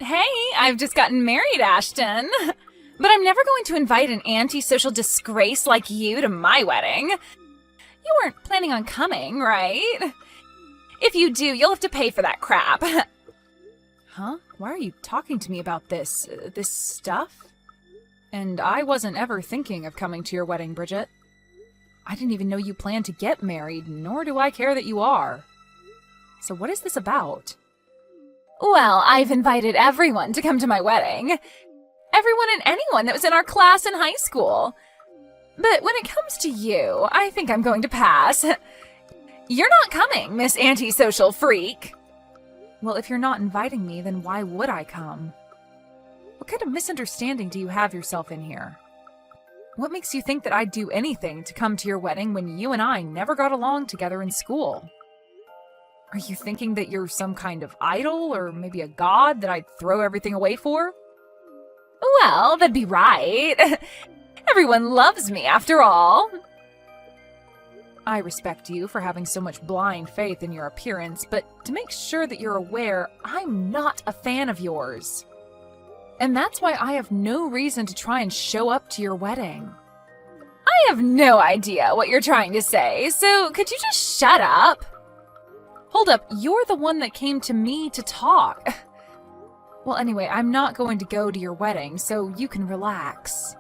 Hey, I've just gotten married, Ashton. But I'm never going to invite an antisocial disgrace like you to my wedding. You weren't planning on coming, right? If you do, you'll have to pay for that crap. Huh? Why are you talking to me about this stuff? And I wasn't ever thinking of coming to your wedding, Bridget. I didn't even know you planned to get married, nor do I care that you are. So what is this about? Well, I've invited everyone to come to my wedding. Everyone and anyone that was in our class in high school. But when it comes to you, I think I'm going to pass. You're not coming, Miss Antisocial Freak. Well, if you're not inviting me, then why would I come? What kind of misunderstanding do you have yourself in here? What makes you think that I'd do anything to come to your wedding when you and I never got along together in school? Are you thinking that you're some kind of idol, or maybe a god that I'd throw everything away for? Well, that'd be right. Everyone loves me, after all. I respect you for having so much blind faith in your appearance, but to make sure that you're aware, I'm not a fan of yours. And that's why I have no reason to try and show up to your wedding. I have no idea what you're trying to say, so could you just shut up? Hold up, you're the one that came to me to talk. Well, anyway, I'm not going to go to your wedding, so you can relax.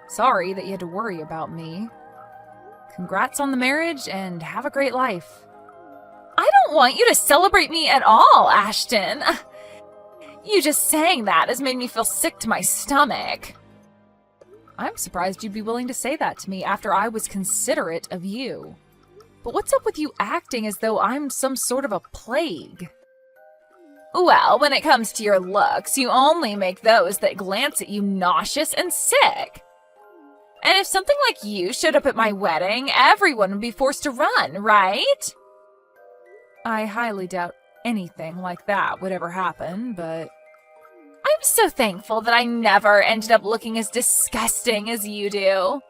Sorry that you had to worry about me. Congrats on the marriage, and have a great life. I don't want you to celebrate me at all, Ashton. You just saying that has made me feel sick to my stomach. I'm surprised you'd be willing to say that to me after I was considerate of you. But what's up with you acting as though I'm some sort of a plague? Well, when it comes to your looks, you only make those that glance at you nauseous and sick. And if something like you showed up at my wedding, everyone would be forced to run, right? I highly doubt anything like that would ever happen, but I'm so thankful that I never ended up looking as disgusting as you do.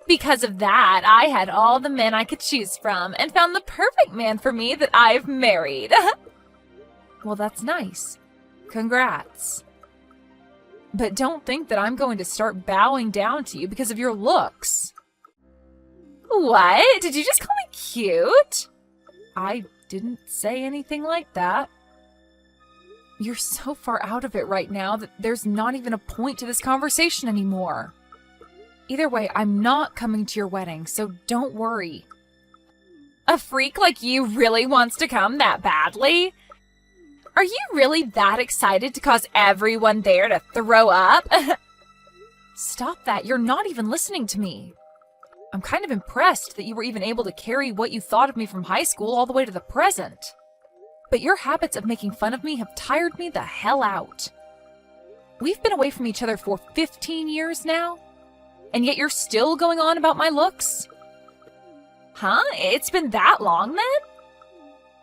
Because of that, I had all the men I could choose from and found the perfect man for me that I've married. Well, that's nice. Congrats. But don't think that I'm going to start bowing down to you because of your looks. What? Did you just call me cute? I didn't say anything like that. You're so far out of it right now that there's not even a point to this conversation anymore. Either way, I'm not coming to your wedding, so don't worry. A freak like you really wants to come that badly? Are you really that excited to cause everyone there to throw up? Stop that, you're not even listening to me. I'm kind of impressed that you were even able to carry what you thought of me from high school all the way to the present. But your habits of making fun of me have tired me the hell out. We've been away from each other for 15 years now, and yet you're still going on about my looks? Huh? It's been that long then?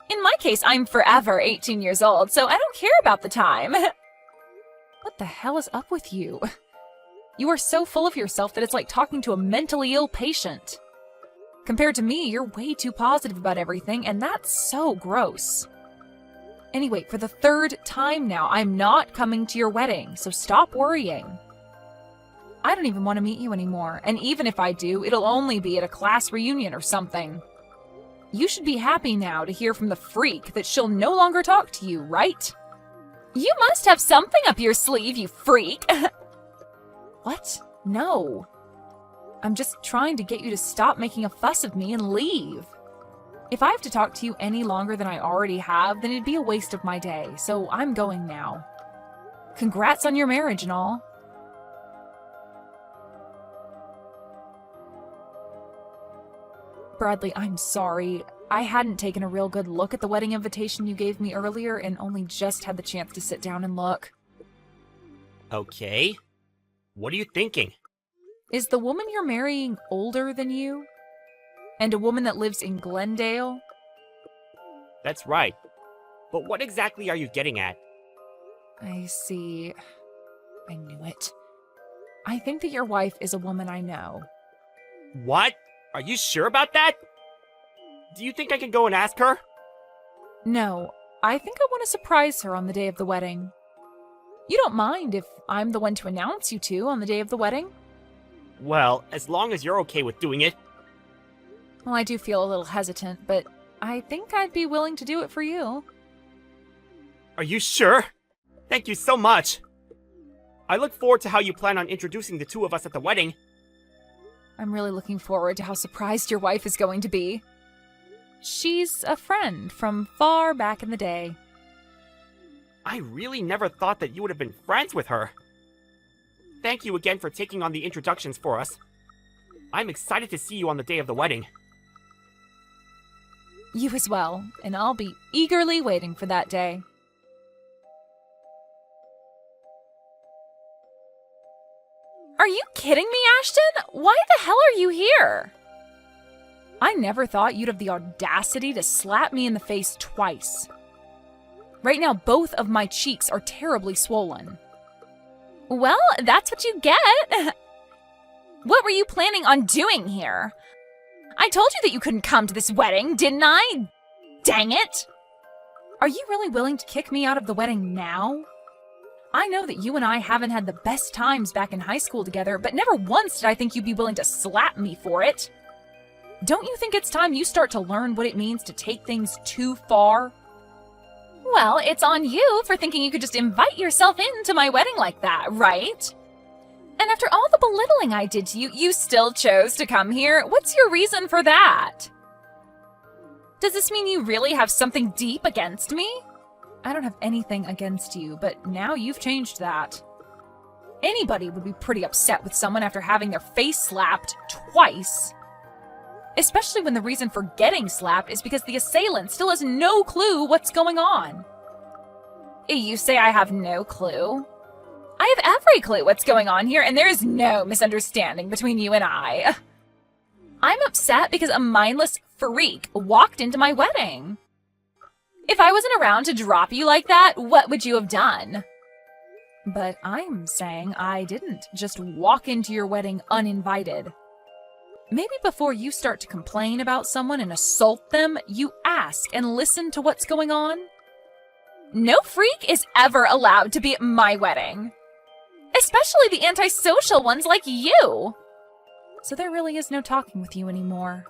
In my case, I'm forever 18 years old, so I don't care about the time. What the hell is up with you? You are so full of yourself that it's like talking to a mentally ill patient. Compared to me, you're way too positive about everything, and that's so gross. Anyway, for the third time now, I'm not coming to your wedding, so stop worrying. I don't even want to meet you anymore, and even if I do, it'll only be at a class reunion or something. You should be happy now to hear from the freak that she'll no longer talk to you, right? You must have something up your sleeve, you freak! What? No. I'm just trying to get you to stop making a fuss of me and leave. If I have to talk to you any longer than I already have, then it'd be a waste of my day, so I'm going now. Congrats on your marriage and all. Bradley, I'm sorry. I hadn't taken a real good look at the wedding invitation you gave me earlier and only just had the chance to sit down and look. Okay. What are you thinking? Is the woman you're marrying older than you? And a woman that lives in Glendale? That's right. But what exactly are you getting at? I see. I knew it. I think that your wife is a woman I know. What? Are you sure about that? Do you think I can go and ask her? No, I think I want to surprise her on the day of the wedding. You don't mind if I'm the one to announce you two on the day of the wedding? Well, as long as you're okay with doing it. Well, I do feel a little hesitant, but I think I'd be willing to do it for you. Are you sure? Thank you so much. I look forward to how you plan on introducing the two of us at the wedding. I'm really looking forward to how surprised your wife is going to be. She's a friend from far back in the day. I really never thought that you would have been friends with her. Thank you again for taking on the introductions for us. I'm excited to see you on the day of the wedding. You as well, and I'll be eagerly waiting for that day. Are you kidding me, Ashton? Why the hell are you here? I never thought you'd have the audacity to slap me in the face twice. Right now, both of my cheeks are terribly swollen. Well, that's what you get. What were you planning on doing here? I told you that you couldn't come to this wedding, didn't I? Dang it! Are you really willing to kick me out of the wedding now? I know that you and I haven't had the best times back in high school together, but never once did I think you'd be willing to slap me for it. Don't you think it's time you start to learn what it means to take things too far? Well, it's on you for thinking you could just invite yourself into my wedding like that, right? And after all the belittling I did to you, you still chose to come here? What's your reason for that? Does this mean you really have something deep against me? I don't have anything against you, but now you've changed that. Anybody would be pretty upset with someone after having their face slapped twice. Especially when the reason for getting slapped is because the assailant still has no clue what's going on. You say I have no clue? I have every clue what's going on here, and there is no misunderstanding between you and I. I'm upset because a mindless freak walked into my wedding. If I wasn't around to drop you like that, what would you have done? But I'm saying I didn't just walk into your wedding uninvited. Maybe before you start to complain about someone and assault them, you ask and listen to what's going on. No freak is ever allowed to be at my wedding. Especially the antisocial ones like you. So there really is no talking with you anymore.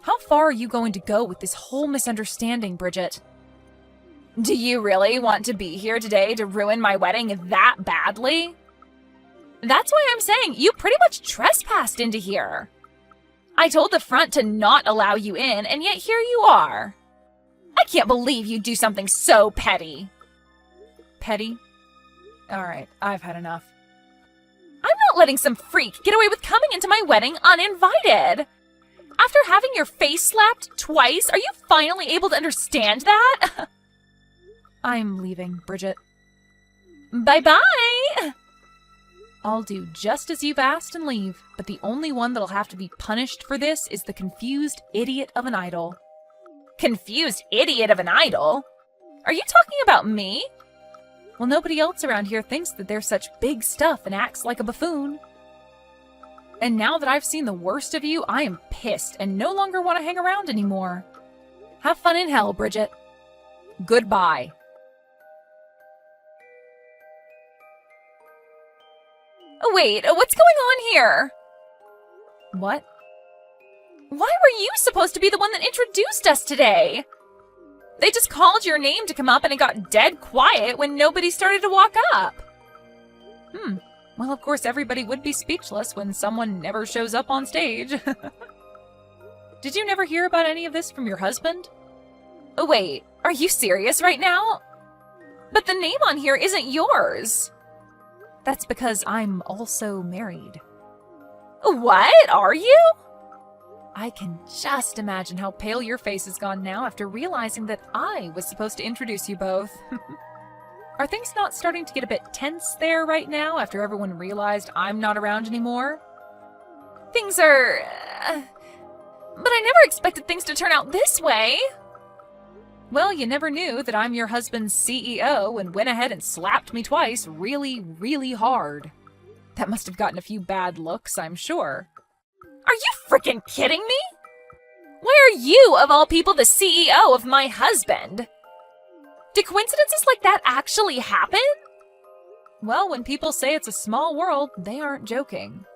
How far are you going to go with this whole misunderstanding, Bridget? Do you really want to be here today to ruin my wedding that badly? That's why I'm saying you pretty much trespassed into here. I told the front to not allow you in, and yet here you are. I can't believe you'd do something so petty. Petty? Alright, I've had enough. I'm not letting some freak get away with coming into my wedding uninvited. After having your face slapped twice, are you finally able to understand that? I'm leaving, Bridget. Bye-bye! I'll do just as you've asked and leave, but the only one that'll have to be punished for this is the confused idiot of an idol. Confused idiot of an idol? Are you talking about me? Well, nobody else around here thinks that they're such big stuff and acts like a buffoon. And now that I've seen the worst of you, I am pissed and no longer want to hang around anymore. Have fun in hell, Bridget. Goodbye. Wait, what's going on here? What? Why were you supposed to be the one that introduced us today? They just called your name to come up and it got dead quiet when nobody started to walk up. Well, of course, everybody would be speechless when someone never shows up on stage. Did you never hear about any of this from your husband? Wait, are you serious right now? But the name on here isn't yours. That's because I'm also married. What? Are you? I can just imagine how pale your face has gone now after realizing that I was supposed to introduce you both. Are things not starting to get a bit tense there right now after everyone realized I'm not around anymore? Things are... But I never expected things to turn out this way. Well, you never knew that I'm your husband's CEO and went ahead and slapped me twice really, really hard. That must have gotten a few bad looks, I'm sure. Are you freaking kidding me? Why are you, of all people, the CEO of my husband? Do coincidences like that actually happen? Well, when people say it's a small world, they aren't joking.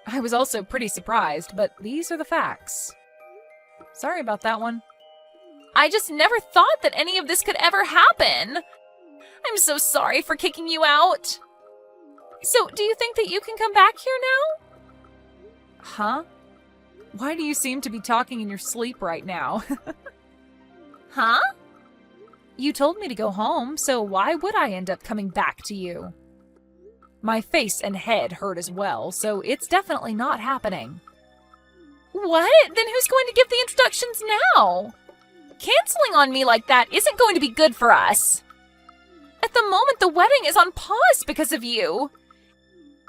I was also pretty surprised, but these are the facts. Sorry about that one. I just never thought that any of this could ever happen. I'm so sorry for kicking you out. So, do you think that you can come back here now? Huh? Why do you seem to be talking in your sleep right now? Huh? You told me to go home, so why would I end up coming back to you? My face and head hurt as well, so it's definitely not happening. What? Then who's going to give the introductions now? Canceling on me like that isn't going to be good for us. At the moment, the wedding is on pause because of you.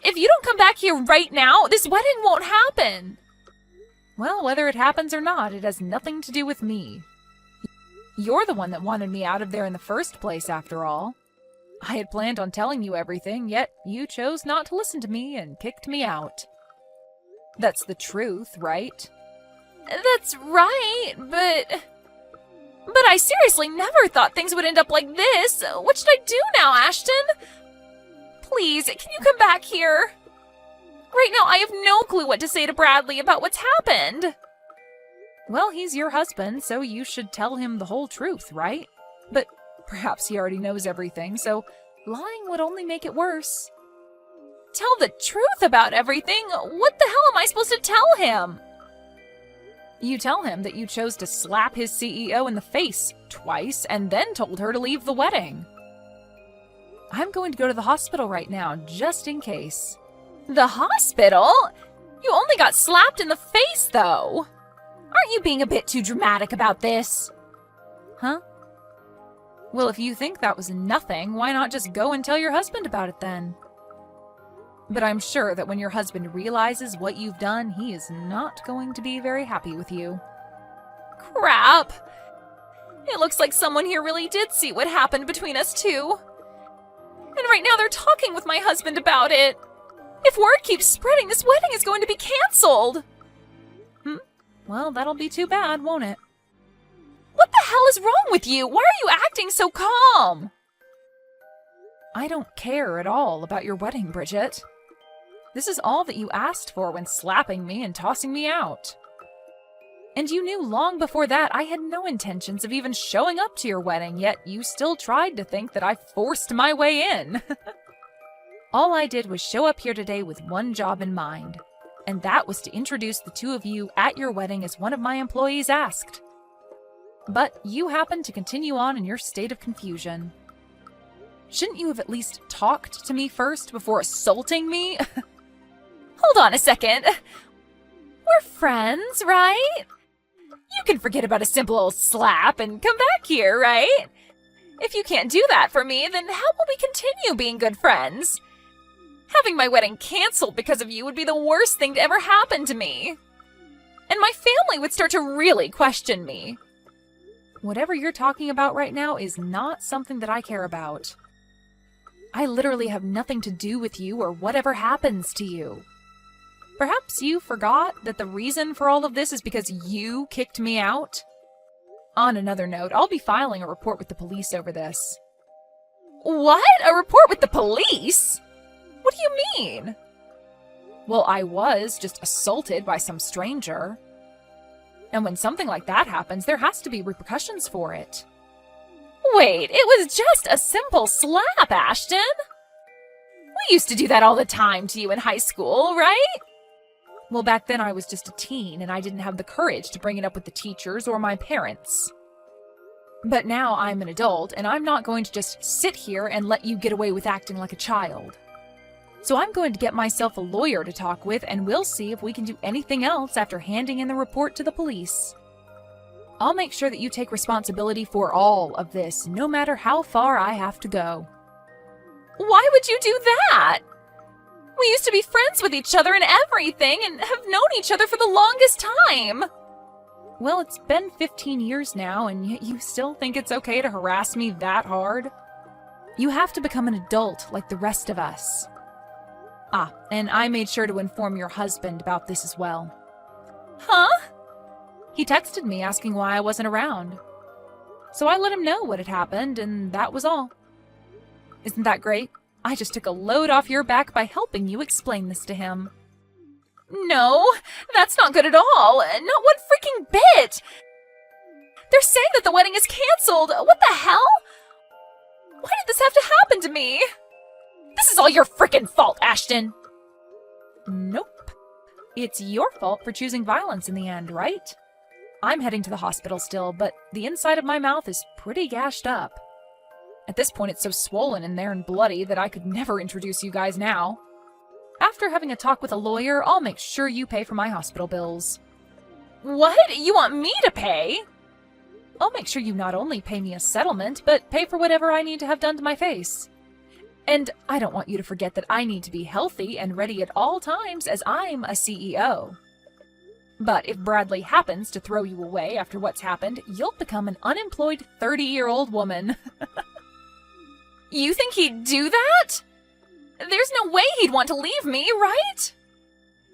If you don't come back here right now, this wedding won't happen. Well, whether it happens or not, it has nothing to do with me. You're the one that wanted me out of there in the first place, after all. I had planned on telling you everything, yet you chose not to listen to me and kicked me out. That's the truth, right? That's right, but I seriously never thought things would end up like this. What should I do now, Ashton? Please, can you come back here? Right now, I have no clue what to say to Bradley about what's happened. Well, he's your husband, so you should tell him the whole truth, right? But perhaps he already knows everything, so lying would only make it worse. Tell the truth about everything? What the hell am I supposed to tell him? You tell him that you chose to slap his CEO in the face twice and then told her to leave the wedding. I'm going to go to the hospital right now, just in case. The hospital? You only got slapped in the face, though. Aren't you being a bit too dramatic about this? Huh? Well, if you think that was nothing, why not just go and tell your husband about it then? But I'm sure that when your husband realizes what you've done, he is not going to be very happy with you. Crap! It looks like someone here really did see what happened between us two. And right now they're talking with my husband about it. If word keeps spreading, this wedding is going to be canceled. Well, that'll be too bad, won't it? What the hell is wrong with you? Why are you acting so calm? I don't care at all about your wedding, Bridget. This is all that you asked for when slapping me and tossing me out. And you knew long before that I had no intentions of even showing up to your wedding, yet you still tried to think that I forced my way in. All I did was show up here today with one job in mind, and that was to introduce the two of you at your wedding as one of my employees asked. But you happened to continue on in your state of confusion. Shouldn't you have at least talked to me first before assaulting me? Hold on a second. We're friends, right? You can forget about a simple old slap and come back here, right? If you can't do that for me, then how will we continue being good friends? Having my wedding canceled because of you would be the worst thing to ever happen to me. And my family would start to really question me. Whatever you're talking about right now is not something that I care about. I literally have nothing to do with you or whatever happens to you. Perhaps you forgot that the reason for all of this is because you kicked me out? On another note, I'll be filing a report with the police over this. What? A report with the police? What do you mean? Well, I was just assaulted by some stranger. And when something like that happens, there has to be repercussions for it. Wait, it was just a simple slap, Ashton. We used to do that all the time to you in high school, right? Well, back then I was just a teen and I didn't have the courage to bring it up with the teachers or my parents. But now I'm an adult and I'm not going to just sit here and let you get away with acting like a child. So I'm going to get myself a lawyer to talk with and we'll see if we can do anything else after handing in the report to the police. I'll make sure that you take responsibility for all of this, no matter how far I have to go. Why would you do that? We used to be friends with each other and everything and have known each other for the longest time. Well, it's been 15 years now, and yet you still think it's okay to harass me that hard? You have to become an adult like the rest of us. Ah, and I made sure to inform your husband about this as well. Huh? He texted me asking why I wasn't around. So I let him know what had happened, and that was all. Isn't that great? I just took a load off your back by helping you explain this to him. No, that's not good at all. Not one freaking bit. They're saying that the wedding is canceled. What the hell? Why did this have to happen to me? This is all your freaking fault, Ashton. Nope. It's your fault for choosing violence in the end, right? I'm heading to the hospital still, but the inside of my mouth is pretty gashed up. At this point, it's so swollen in there and bloody that I could never introduce you guys now. After having a talk with a lawyer, I'll make sure you pay for my hospital bills. What? You want me to pay? I'll make sure you not only pay me a settlement, but pay for whatever I need to have done to my face. And I don't want you to forget that I need to be healthy and ready at all times, as I'm a CEO. But if Bradley happens to throw you away after what's happened, you'll become an unemployed 30-year-old woman. You think he'd do that? There's no way he'd want to leave me, right?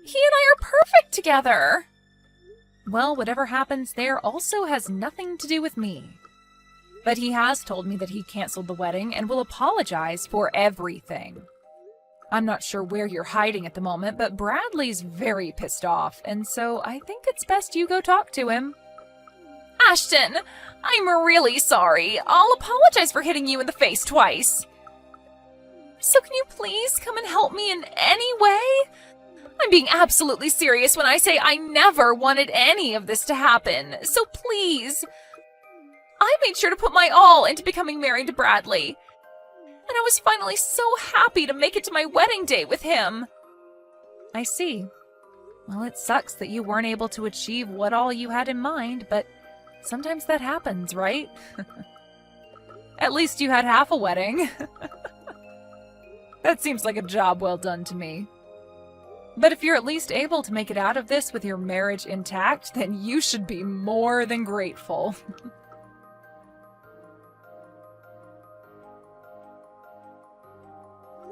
He and I are perfect together. Well, whatever happens there also has nothing to do with me. But he has told me that he canceled the wedding and will apologize for everything. I'm not sure where you're hiding at the moment, but Bradley's very pissed off, and so I think it's best you go talk to him. Ashton, I'm really sorry. I'll apologize for hitting you in the face twice. So can you please come and help me in any way? I'm being absolutely serious when I say I never wanted any of this to happen, so please. I made sure to put my all into becoming married to Bradley. And I was finally so happy to make it to my wedding day with him. I see. Well, it sucks that you weren't able to achieve what all you had in mind, but sometimes that happens, right? At least you had half a wedding. That seems like a job well done to me. But if you're at least able to make it out of this with your marriage intact, then you should be more than grateful.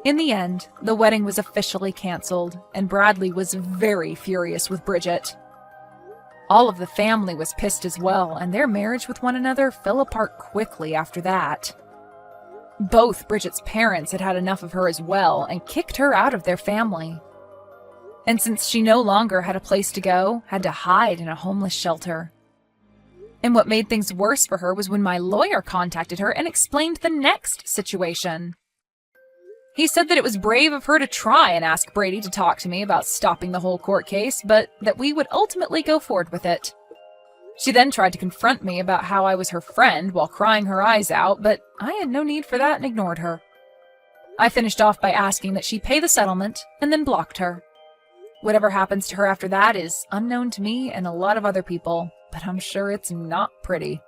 In the end, the wedding was officially canceled, and Bradley was very furious with Bridget. All of the family was pissed as well, and their marriage with one another fell apart quickly after that. Both Bridget's parents had had enough of her as well and kicked her out of their family. And since she no longer had a place to go, had to hide in a homeless shelter. And what made things worse for her was when my lawyer contacted her and explained the next situation. He said that it was brave of her to try and ask Brady to talk to me about stopping the whole court case, but that we would ultimately go forward with it. She then tried to confront me about how I was her friend while crying her eyes out, but I had no need for that and ignored her. I finished off by asking that she pay the settlement and then blocked her. Whatever happens to her after that is unknown to me and a lot of other people, but I'm sure it's not pretty.